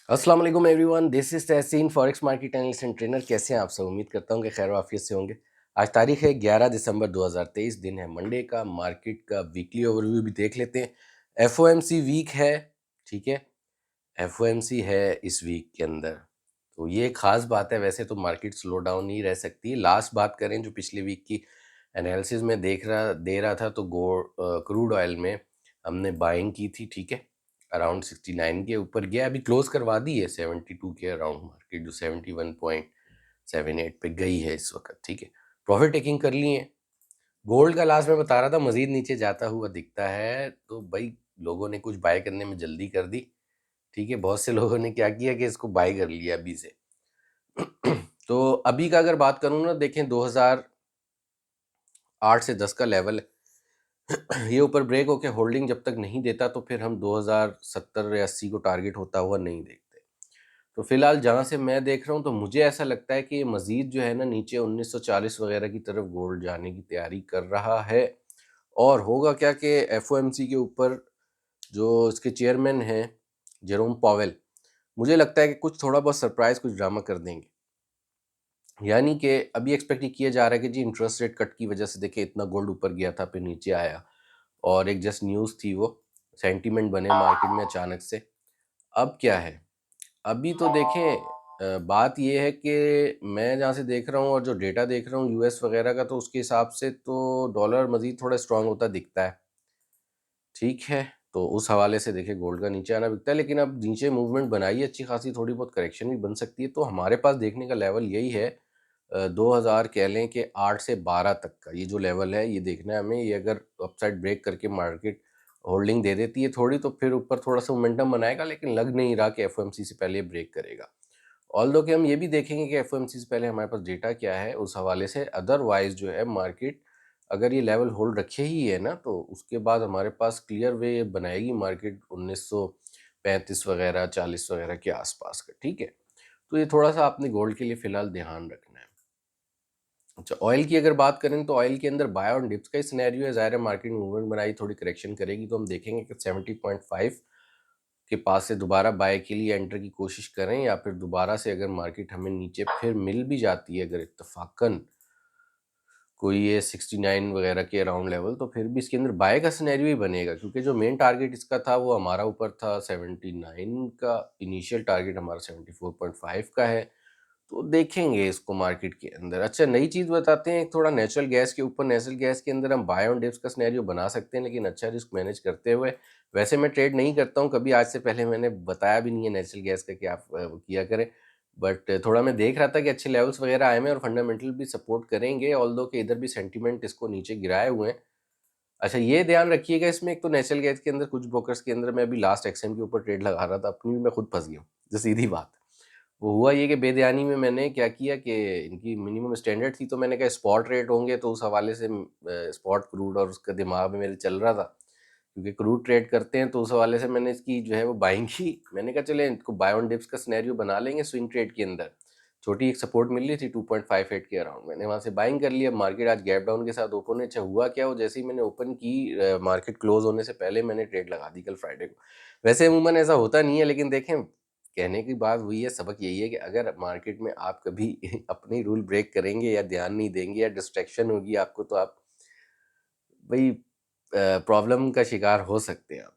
अस्सलाम वालेकुम everyone, this is Tahseen forex market analyst and trainer. कैसे हैं आप सब? उम्मीद करता हूँ कि खैर वाफियत से होंगे। आज तारीख है 11 दिसंबर 2023, दिन है मंडे का। मार्केट का वीकली ओवरव्यू भी देख लेते हैं। एफओएमसी वीक है, ठीक है। एफओएमसी है इस वीक के अंदर, तो ये खास बात है। वैसे तो मार्केट स्लो डाउन ही रह सकती है। लास्ट बात करें जो पिछले वीक की एनालिसिस में दे रहा था, तो क्रूड ऑयल में हमने बाइंग की थी, ठीक है। अराउंड 69 के ऊपर गया, अभी क्लोज करवा दी है 72 के अराउंड मार्केट, जो 71.78 पे गई है इस वक्त, ठीक है। प्रॉफिट टेकिंग कर लिए हैं। गोल्ड का लास्ट में बता रहा था मजीद नीचे जाता हुआ दिखता है, तो भाई लोगों ने कुछ बाय करने में जल्दी कर दी, ठीक है। बहुत से लोगों ने क्या किया कि इसको बाय कर लिया अभी से। तो अभी का अगर बात करूँ ना, देखें 2008 से 10 का लेवल है। ये ऊपर ब्रेक होके होल्डिंग जब तक नहीं देता, तो फिर हम 2070 या 80 को टारगेट होता हुआ नहीं देखते। तो फिलहाल जहाँ से मैं देख रहा हूँ, तो मुझे ऐसा लगता है कि ये मजीद जो है ना, नीचे 1940 वगैरह की तरफ गोल्ड जाने की तैयारी कर रहा है। और होगा क्या कि एफओएमसी के ऊपर जो इसके चेयरमैन हैं जेरोम पावेल, मुझे लगता है कि कुछ थोड़ा बहुत सरप्राइज, कुछ ड्रामा कर देंगे। यानी कि अभी एक्सपेक्ट ये किया जा रहा है कि जी इंटरेस्ट रेट कट की वजह से देखिए इतना गोल्ड ऊपर गया था, फिर नीचे आया, और एक जस्ट न्यूज़ थी, वो सेंटीमेंट बने मार्केट में अचानक से। अब क्या है, अभी तो देखें बात ये है कि मैं जहाँ से देख रहा हूँ और जो डेटा देख रहा हूँ यूएस वगैरह का, तो उसके हिसाब से तो डॉलर मजीद थोड़ा स्ट्रांग होता दिखता है, ठीक है। तो उस हवाले से देखिए गोल्ड का नीचे आना दिखता है, लेकिन अब नीचे मूवमेंट बनाई अच्छी खासी, थोड़ी बहुत करेक्शन भी बन सकती है। तो हमारे पास देखने का लेवल यही है, 2000 कह लें कि 8 से 12 तक का ये जो लेवल है, ये देखना है हमें। ये अगर अपसाइड ब्रेक करके मार्केट होल्डिंग दे देती है थोड़ी, तो फिर ऊपर थोड़ा सा मोमेंटम बनाएगा, लेकिन लग नहीं रहा कि एफओएमसी से पहले ब्रेक करेगा। ऑल्दो कि हम ये भी देखेंगे कि एफओएमसी से पहले हमारे पास डेटा क्या है उस हवाले से। अदरवाइज जो है मार्केट अगर ये लेवल होल्ड रखे ही है ना, तो उसके बाद हमारे पास क्लियर वे बनाएगी मार्केट 1935 वगैरह 40 वगैरह के आसपास का, ठीक है। तो ये थोड़ा सा आपने गोल्ड के लिए फिलहाल ध्यान रखना है। अच्छा, ऑयल की अगर बात करें, तो ऑयल के अंदर बाय और डिप्स का ही सिनेरियो है। ज़ाहिर है मार्केट मूवमेंट बनाई, थोड़ी करेक्शन करेगी, तो हम देखेंगे कि 70.5 के पास से दोबारा बाय के लिए एंटर की कोशिश करें, या फिर दोबारा से अगर मार्केट हमें नीचे फिर मिल भी जाती है, अगर इत्तफाकन कोई ये 69 वगैरह के अराउंड लेवल, तो फिर भी इसके अंदर बाय का सिनेरियो ही बनेगा, क्योंकि जो मेन टारगेट इसका था वो हमारा ऊपर था 79 का। इनिशियल टारगेट हमारा 74.5 का है। तो देखेंगे इसको मार्केट के अंदर। अच्छा, नई चीज़ बताते हैं थोड़ा नेचुरल गैस के ऊपर। नेचुरल गैस के अंदर हम बाय ऑन डिप्स का सिनेरियो बना सकते हैं, लेकिन अच्छा रिस्क मैनेज करते हुए। वैसे मैं ट्रेड नहीं करता हूँ कभी, आज से पहले मैंने बताया भी नहीं है नेचुरल गैस का कि आप किया करें। बट थोड़ा मैं देख रहा था कि अच्छे लेवल्स वगैरह आए हैं और फंडामेंटल भी सपोर्ट करेंगे, ऑल्दो कि इधर भी सेंटीमेंट इसको नीचे गिराए हुए हैं। अच्छा, ये ध्यान रखिएगा इसमें, एक तो नेचुरल गैस के अंदर कुछ ब्रोकर्स के अंदर, मैं अभी लास्ट एक्सएम के ऊपर ट्रेड लगा रहा था अपनी, भी मैं खुद फंस गया हूँ, जो सीधी बात। वो हुआ ये कि बेध्यानी में मैंने क्या किया कि इनकी मिनिमम स्टैंडर्ड थी, तो मैंने कहा स्पॉट रेट होंगे, तो उस हवाले से स्पॉट क्रूड और उसका दिमाग में मेरे चल रहा था, क्योंकि क्रूड ट्रेड करते हैं, तो उस हवाले से मैंने इसकी जो है वो बाइंग की। मैंने कहा चले इनको बाय ऑन डिप्स का सिनेरियो बना लेंगे स्विंग ट्रेड के अंदर। छोटी एक सपोर्ट मिल रही थी 2.58 के अराउंड, मैंने वहाँ से बाइंग कर लिया। मार्केट आज गैप डाउन के साथ ओपन है। अच्छा, हुआ क्या, वो जैसे ही मैंने ओपन की, मार्केट क्लोज होने से पहले मैंने ट्रेड लगा दी कल फ्राइडे को। वैसे अमूमन ऐसा होता नहीं है, लेकिन देखें, कहने की बात वही है, सबक यही है कि अगर मार्केट में आप कभी अपनी रूल ब्रेक करेंगे या ध्यान नहीं देंगे या डिस्ट्रैक्शन होगी आपको, तो आप भाई प्रॉब्लम का शिकार हो सकते हैं आप।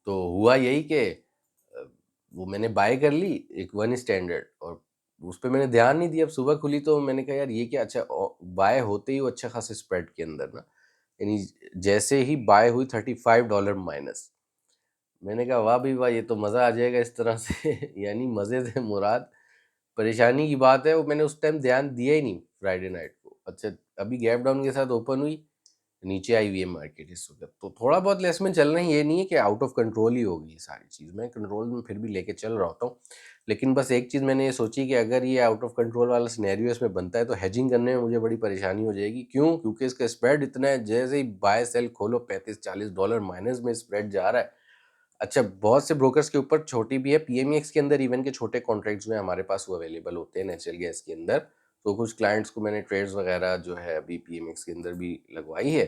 तो हुआ यही कि वो मैंने बाय कर ली एक वन स्टैंडर्ड, और उस पे मैंने ध्यान नहीं दिया। अब सुबह खुली तो मैंने कहा यार ये क्या, अच्छा बाय होते ही वो अच्छा खासा स्प्रेड के अंदर ना, यानी जैसे ही बाय हुई $35 माइनस, मैंने कहा वाह भाई वाह, ये तो मज़ा आ जाएगा इस तरह से। यानी मज़े से मुराद परेशानी की बात है। वो मैंने उस टाइम ध्यान दिया ही नहीं फ्राइडे नाइट को। अच्छा, अभी गैप डाउन के साथ ओपन हुई, नीचे आई हुई है मार्केट इस वक्त, तो थोड़ा बहुत लेस में चल रहे हैं। ये नहीं है कि आउट ऑफ कंट्रोल ही होगी ये सारी चीज़, मैं कंट्रोल में फिर भी लेके चल रहा होता हूँ। लेकिन बस एक चीज़ मैंने ये सोची कि अगर ये आउट ऑफ कंट्रोल वाला सिनेरियो इसमें बनता है, तो हेजिंग करने में मुझे बड़ी परेशानी हो जाएगी। क्यों? क्योंकि इसका स्प्रेड इतना है, जैसे ही बाय सेल खोलो $35-40 माइनस में स्प्रेड जा रहा है। अच्छा, बहुत से ब्रोकर्स के ऊपर छोटी भी है, पीएमईएक्स के अंदर इवन के छोटे कॉन्ट्रैक्ट्स में हमारे पास वो अवेलेबल होते हैं नेचुरल गैस के अंदर। तो कुछ क्लाइंट्स को मैंने ट्रेड्स वगैरह जो है अभी पीएमईएक्स के अंदर भी लगवाई है,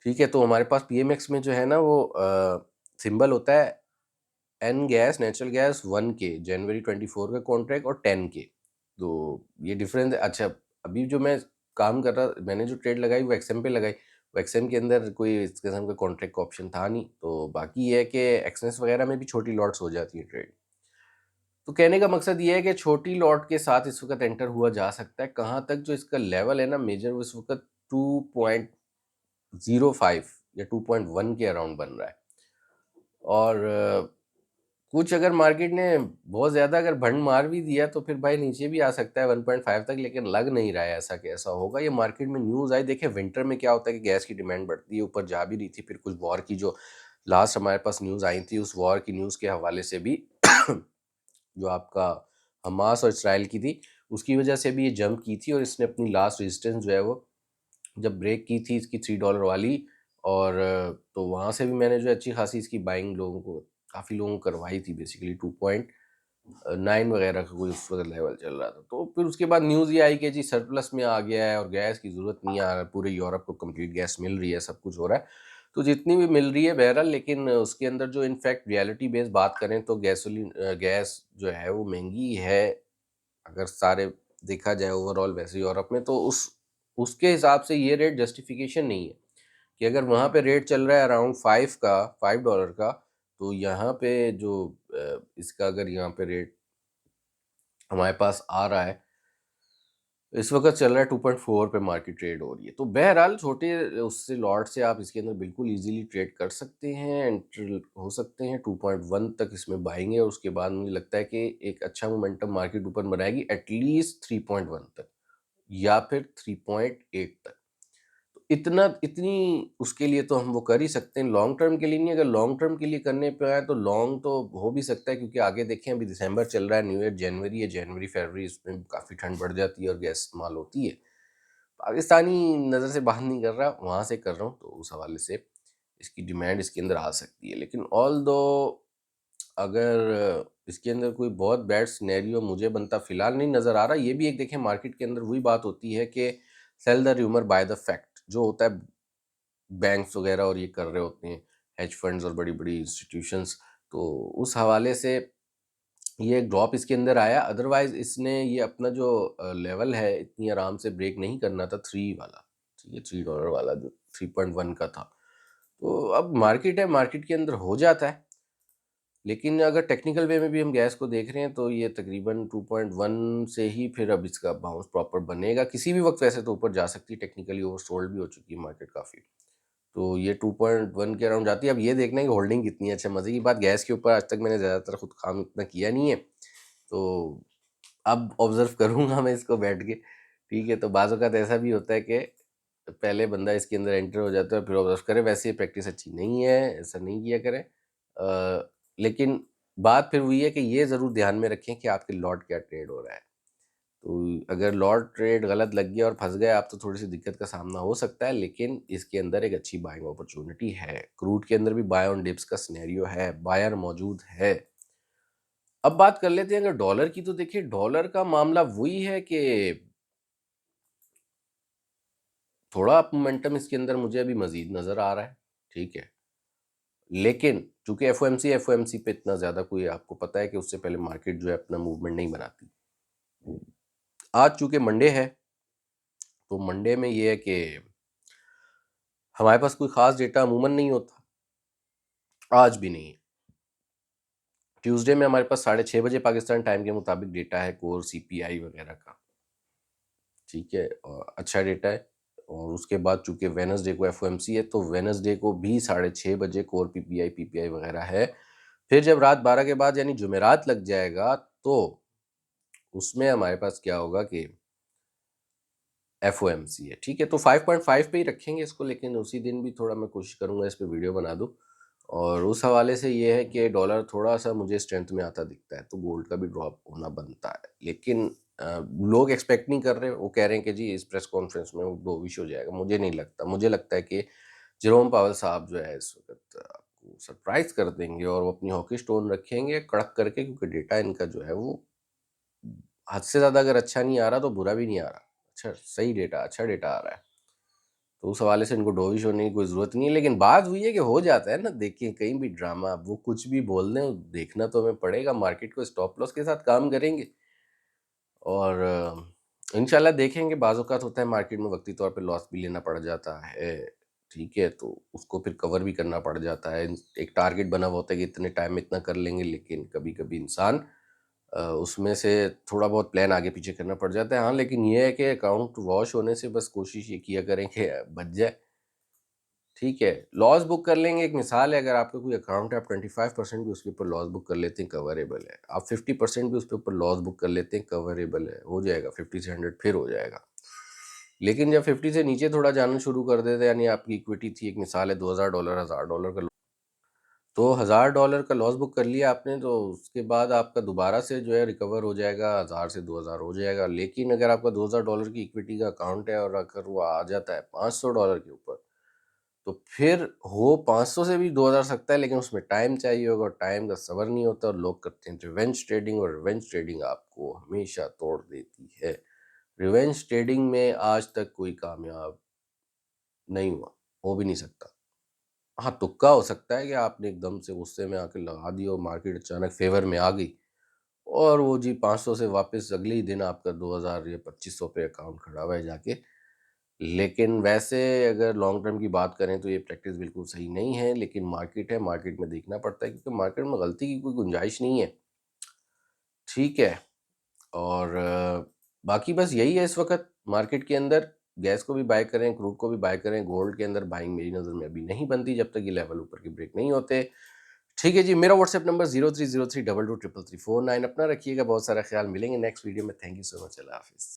ठीक है। तो हमारे पास पीएमएक्स में जो है ना वो सिंबल होता है N gas natural gas 1K जनवरी 24 का कॉन्ट्रैक्ट और 10K, तो ये डिफरेंस है। अच्छा, अभी जो मैं काम कर रहा, मैंने जो ट्रेड लगाई वो एक्सएम पे लगाई, वो एक्सएम के अंदर कोई इस किस्म का कॉन्ट्रैक्ट का ऑप्शन था नहीं, तो बाकी ये है कि एक्सनेस वगैरह में भी छोटी लॉट्स हो जाती है ट्रेड। तो कहने का मकसद ये है कि छोटी लॉट के साथ इस वक्त एंटर हुआ जा सकता है। कहाँ तक, जो इसका लेवल है ना मेजर, वो इस वक्त 2.05 या 2.1 के अराउंड बन रहा है। और कुछ अगर मार्केट ने बहुत ज़्यादा अगर भंड मार भी दिया तो फिर भाई नीचे भी आ सकता है 1.5 तक, लेकिन लग नहीं रहा है ऐसा कि ऐसा होगा। ये मार्केट में न्यूज़ आई, देखिए विंटर में क्या होता है कि गैस की डिमांड बढ़ती है, ऊपर जा भी रही थी, फिर कुछ वॉर की जो लास्ट हमारे पास न्यूज़ आई थी, उस वॉर की न्यूज़ के हवाले से भी जो आपका हमास और इसराइल की थी, उसकी वजह से भी ये जंप की थी, और इसने अपनी लास्ट रेजिस्टेंस जो है वो जब ब्रेक की थी इसकी $3 वाली, और तो वहाँ से भी मैंने जो अच्छी खासी इसकी बाइंग लोगों को, काफ़ी लोगों को करवाई थी। बेसिकली 2.9 वगैरह का कोई उस वक्त लेवल चल रहा था। तो फिर उसके बाद न्यूज़ ये आई कि जी सरप्लस में आ गया है और गैस की ज़रूरत नहीं आ रहा, पूरे यूरोप को कंप्लीट गैस मिल रही है, सब कुछ हो रहा है। तो जितनी भी मिल रही है बहरहाल, लेकिन उसके अंदर जो इनफैक्ट रियलिटी बेस्ड बात करें तो गैस जो है वो महंगी है, अगर सारे देखा जाए ओवरऑल वैसे यूरोप में, तो उसके हिसाब से ये रेट जस्टिफिकेशन नहीं है कि अगर वहाँ पे रेट चल रहा है अराउंड $5 का, तो यहाँ पे जो इसका अगर यहाँ पे रेट हमारे पास आ रहा है, इस वक्त चल रहा है 2.4 पे मार्केट ट्रेड हो रही है। तो बहरहाल छोटे उससे लॉट से आप इसके अंदर बिल्कुल इजीली ट्रेड कर सकते हैं, एंटर हो सकते हैं। 2.1 तक इसमें बाइंग है, और उसके बाद मुझे लगता है कि एक अच्छा मोमेंटम मार्केट ऊपर बनाएगी एटलीस्ट 3.1 तक या फिर 3.8 तक। तो इतनी उसके लिए तो हम वो कर ही सकते हैं, लॉन्ग टर्म के लिए नहीं। अगर लॉन्ग टर्म के लिए करने पे आए तो लॉन्ग तो हो भी सकता है, क्योंकि आगे देखें अभी दिसंबर चल रहा है, न्यू ईयर जनवरी है, जनवरी फरवरी, इसमें काफ़ी ठंड बढ़ जाती है और गैस इस्तेमाल होती है। पाकिस्तानी नज़र से बात नहीं कर रहा, वहाँ से कर रहा हूँ, तो उस हवाले से इसकी डिमांड इसके अंदर आ सकती है। लेकिन ऑल दो अगर इसके अंदर कोई बहुत बैड सिनेरियो मुझे बनता फ़िलहाल नहीं नज़र आ रहा। ये भी एक देखें मार्केट के अंदर वही बात होती है कि sell the rumour buy the fact, जो होता है बैंक्स वगैरह और ये कर रहे होते हैं, हेज फंड्स और बड़ी-बड़ी इंस्टीट्यूशंस। तो उस हवाले से ये एक ड्रॉप इसके अंदर आया, अदरवाइज़ इसने ये अपना जो लेवल है इतनी आराम से ब्रेक नहीं करना था 3 वाला, ठीक है, $3 वाला जो 3.1 का था। तो अब मार्केट है, मार्केट के अंदर हो जाता है। लेकिन अगर टेक्निकल वे में भी हम गैस को देख रहे हैं तो ये तकरीबन 2.1 से ही फिर अब इसका बाउंस प्रॉपर बनेगा। किसी भी वक्त वैसे तो ऊपर जा सकती है, टेक्निकली ओवरसोल्ड भी हो चुकी है मार्केट काफ़ी। तो ये 2.1 के अराउंड जाती है। अब ये देखना है कि होल्डिंग कितनी है। अच्छा, मज़े की बात, गैस के ऊपर आज तक मैंने ज़्यादातर खुद काम इतना किया नहीं है, तो अब ऑब्ज़र्व करूँगा मैं इसको बैठ के, ठीक है। तो बाज़ औक़ात ऐसा भी होता है कि पहले बंदा इसके अंदर एंटर हो जाता है फिर ऑब्ज़र्व करे। वैसे ये प्रैक्टिस अच्छी नहीं है, ऐसा नहीं किया करें। लेकिन बात फिर वही है कि ये ज़रूर ध्यान में रखें कि आपके लॉट क्या ट्रेड हो रहा है। तो अगर लॉट ट्रेड गलत लग गया और फँस गए आप, तो थोड़ी-सी दिक्कत का सामना हो सकता है, लेकिन इसके अंदर एक अच्छी बाइंग अपॉर्च्युनिटी है। क्रूड के अंदर भी बाय ऑन डिप्स का सिनेरियो है, बायर मौजूद है। अब बात कर लेते हैं अगर डॉलर की, तो देखिए डॉलर का मामला वही है कि थोड़ा अप मोमेंटम इसके अंदर मुझे अभी मज़ीद नज़र आ रहा है, ठीक है। लेकिन चूँकि एफओएमसी पे इतना ज़्यादा कोई, आपको पता है कि उससे पहले मार्केट जो है अपना मूवमेंट नहीं बनाती। आज चूँकि मंडे है, तो मंडे में ये है कि हमारे पास कोई ख़ास डेटा अमूमन नहीं होता, आज भी नहीं है। ट्यूसडे में हमारे पास 6:30 बजे पाकिस्तान टाइम के मुताबिक डेटा है कोर सीपीआई वगैरह का, ठीक है, और अच्छा डेटा है। और उसके बाद चूँकि वेडनेसडे को एफओएमसी है, तो वेडनेसडे को भी 6:30 बजे कोर पीपीआई वगैरह है। फिर जब रात 12 के बाद यानी जुमेरात लग जाएगा, तो उसमें हमारे पास क्या होगा कि एफओएमसी है, ठीक है। तो 5.5 पे ही रखेंगे इसको, लेकिन उसी दिन भी थोड़ा मैं कोशिश करूंगा इस पे वीडियो बना दूं। और उस हवाले से ये है कि डॉलर थोड़ा सा मुझे स्ट्रेंथ में आता दिखता है, तो गोल्ड का भी ड्रॉप होना बनता है। लेकिन लोग एक्सपेक्ट नहीं कर रहे, वो कह रहे हैं कि जी इस प्रेस कॉन्फ्रेंस में वो डोविश हो जाएगा। मुझे नहीं लगता, मुझे लगता है कि जेरोम पावल साहब जो है इस वक्त आपको सरप्राइज कर देंगे, और वो अपनी हॉकी टोन रखेंगे कड़क करके, क्योंकि डेटा इनका जो है वो हद से ज़्यादा अगर अच्छा नहीं आ रहा तो बुरा भी नहीं आ रहा, अच्छा सही डेटा, अच्छा डेटा आ रहा है। तो उस हवाले से इनको डोविश होने की कोई ज़रूरत नहीं है। लेकिन बात हुई है कि हो जाता है ना, देखिए कहीं भी ड्रामा, वो कुछ भी बोल दें, देखना तो हमें पड़ेगा। मार्केट को स्टॉप लॉस के साथ काम करेंगे और इंशाल्लाह देखेंगे। बाज़ औक़ात होता है मार्केट में वक्ती तौर पे लॉस भी लेना पड़ जाता है, ठीक है? तो उसको फिर कवर भी करना पड़ जाता है। एक टारगेट बना हुआ होता है कि इतने टाइम में इतना कर लेंगे, लेकिन कभी-कभी इंसान उसमें से थोड़ा बहुत प्लान आगे पीछे करना पड़ जाता है। हाँ, लेकिन ये है कि अकाउंट वॉश होने से बस कोशिश ये किया करें कि बच जाए, ठीक है? लॉस बुक कर लेंगे, एक मिसाल है, अगर आपका कोई अकाउंट है, आप 25% भी उसके ऊपर लॉस बुक कर लेते हैं, कवरेबल है। आप 50% भी उसके ऊपर लॉस बुक कर लेते हैं, कवरेबल है, हो जाएगा, 50 से 100 फिर हो जाएगा। लेकिन जब 50 से नीचे थोड़ा जाना शुरू कर देते हैं, यानी आपकी इक्विटी थी, एक मिसाल है $2000, $1000 का, तो $1000 का लॉस बुक कर लिया आपने, तो उसके बाद आपका दोबारा से जो है रिकवर हो जाएगा, 1000 से 2000 हो जाएगा। लेकिन अगर आपका $2000 की इक्विटी का अकाउंट है और अगर वो आ जाता है $500 के ऊपर, तो फिर हो 500 से भी 2000 सकता है, लेकिन उसमें टाइम चाहिए होगा और टाइम का सब्र नहीं होता और लोग करते हैं रिवेंज ट्रेडिंग, और रिवेंज ट्रेडिंग आपको हमेशा तोड़ देती है। रिवेंज ट्रेडिंग में आज तक कोई कामयाब नहीं हुआ, हो भी नहीं सकता। हाँ, तुक्का हो सकता है कि आपने एकदम से गुस्से में आके लगा दी और मार्केट अचानक फ़ेवर में आ गई और वो जी 500 से वापस अगले ही दिन आपका 2000 या 2500 पे अकाउंट खड़ा हुआ है जाके। लेकिन वैसे अगर लॉन्ग टर्म की बात करें तो ये प्रैक्टिस बिल्कुल सही नहीं है, लेकिन मार्केट है, मार्केट में देखना पड़ता है क्योंकि मार्केट में गलती की कोई गुंजाइश नहीं है, ठीक है? और बाकी बस यही है इस वक़्त मार्केट के अंदर, गैस को भी बाय करें, क्रूड को भी बाय करें, गोल्ड के अंदर बाइंग मेरी नज़र में अभी नहीं बनती जब तक ये लेवल ऊपर के ब्रेक नहीं होते। ठीक है जी, मेरा व्हाट्सएप नंबर 0303223349। अपना रखिएगा बहुत सारा ख़्याल, मिलेंगे नेक्स्ट वीडियो में। थैंक यू सो मच, अल्लाह हाफ़िज़।